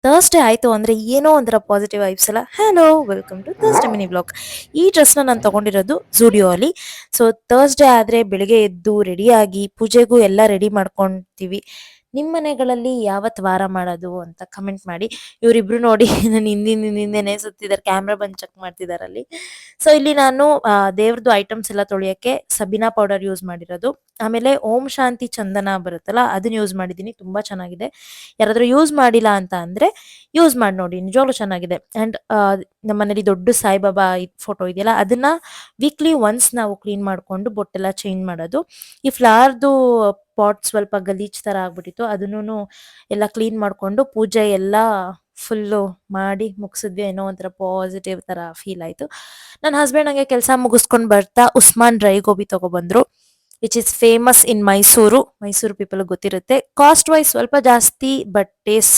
Thursday ಆಯ್ತು ಅಂದ್ರೆ ಏನೋ ಒಂಥರ ಪಾಸಿಟಿವ್ ವೈಬ್ಸ್ ಎಲ್ಲ. Hello welcome to Thursday mini blog. ಈ ಡ್ರೆಸ್‌ನ ನಾನು ತಗೊಂಡಿರೋದು ಜೂಡಿಯೋ ಅಲ್ಲಿ. ಸೊ ಥರ್ಸ್‌ಡೇ ಆದ್ರೆ ಬೆಳಿಗ್ಗೆ ಎದ್ದು ರೆಡಿಯಾಗಿ ಪೂಜೆಗೂ ಎಲ್ಲ ರೆಡಿ ಮಾಡ್ಕೊಂತೀವಿ. ನಿಮ್ಮ ಮನೆಗಳಲ್ಲಿ ಯಾವತ್ತು ವಾರ ಮಾಡೋದು ಅಂತ ಕಮೆಂಟ್ ಮಾಡಿ. ಇವರಿಬ್ರು ನೋಡಿ ನನ್ನ ಹಿಂದಿಂದೇನೆ ಸುತ್ತಿದ್ದಾರೆ, ಕ್ಯಾಮ್ರಾ ಬಂದು ಚೆಕ್ ಮಾಡ್ತಿದ್ದಾರೆ ಅಲ್ಲಿ. ಸೊ ಇಲ್ಲಿ ನಾನು ದೇವ್ರದ್ದು ಐಟಮ್ಸ್ ಎಲ್ಲ ತೊಳೆಯಕ್ಕೆ ಸಬೀನಾ ಪೌಡರ್ ಯೂಸ್ ಮಾಡಿರೋದು. ಆಮೇಲೆ ಓಂ ಶಾಂತಿ ಚಂದನ ಬರುತ್ತಲ್ಲ ಅದನ್ನ ಯೂಸ್ ಮಾಡಿದ್ದೀನಿ, ತುಂಬಾ ಚೆನ್ನಾಗಿದೆ. ಯಾರಾದ್ರೂ ಯೂಸ್ ಮಾಡಿಲ್ಲ ಅಂತ ಅಂದ್ರೆ ಯೂಸ್ ಮಾಡಿ ನೋಡಿ, ನಿಜವಾಗ್ಲೂ ಚೆನ್ನಾಗಿದೆ. ಅಂಡ್ ನಮ್ಮ ಮನೇಲಿ ದೊಡ್ಡ ಸಾಯಿಬಾಬಾ ಫೋಟೋ ಇದೆಯಲ್ಲ, ಅದನ್ನ ವೀಕ್ಲಿ ಒನ್ಸ್ ನಾವು ಕ್ಲೀನ್ ಮಾಡ್ಕೊಂಡು ಬೊಟ್ಟೆಲ್ಲ ಚೇಂಜ್ ಮಾಡೋದು. ಈ ಫ್ಲವರ್ದು ಪಾಟ್ ಸ್ವಲ್ಪ ಗಲೀಜ್ ತರ ಆಗ್ಬಿಟ್ಟಿತ್ತು, ಅದನ್ನು ಎಲ್ಲ ಕ್ಲೀನ್ ಮಾಡ್ಕೊಂಡು ಪೂಜೆ ಎಲ್ಲ ಫುಲ್ಲು ಮಾಡಿ ಮುಗಿಸಿದ್ವಿ. ಏನೋ ಒಂಥರ ಪಾಸಿಟಿವ್ ತರ ಫೀಲ್ ಆಯ್ತು. ನನ್ನ ಹಸ್ಬೆಂಡ್ ಹಂಗೆ ಕೆಲಸ ಮುಗಿಸ್ಕೊಂಡು ಬರ್ತಾ ಉಸ್ಮಾನ್ ಡ್ರೈ ಗೋಬಿ ತಗೊಬಂದ್ರು, which is famous in Mysore. Mysore people ಗೊತ್ತಿರುತ್ತೆ. ಕಾಸ್ಟ್ ವೈಸ್ ಸ್ವಲ್ಪ ಜಾಸ್ತಿ, ಬಟ್ ಟೇಸ್ಟ್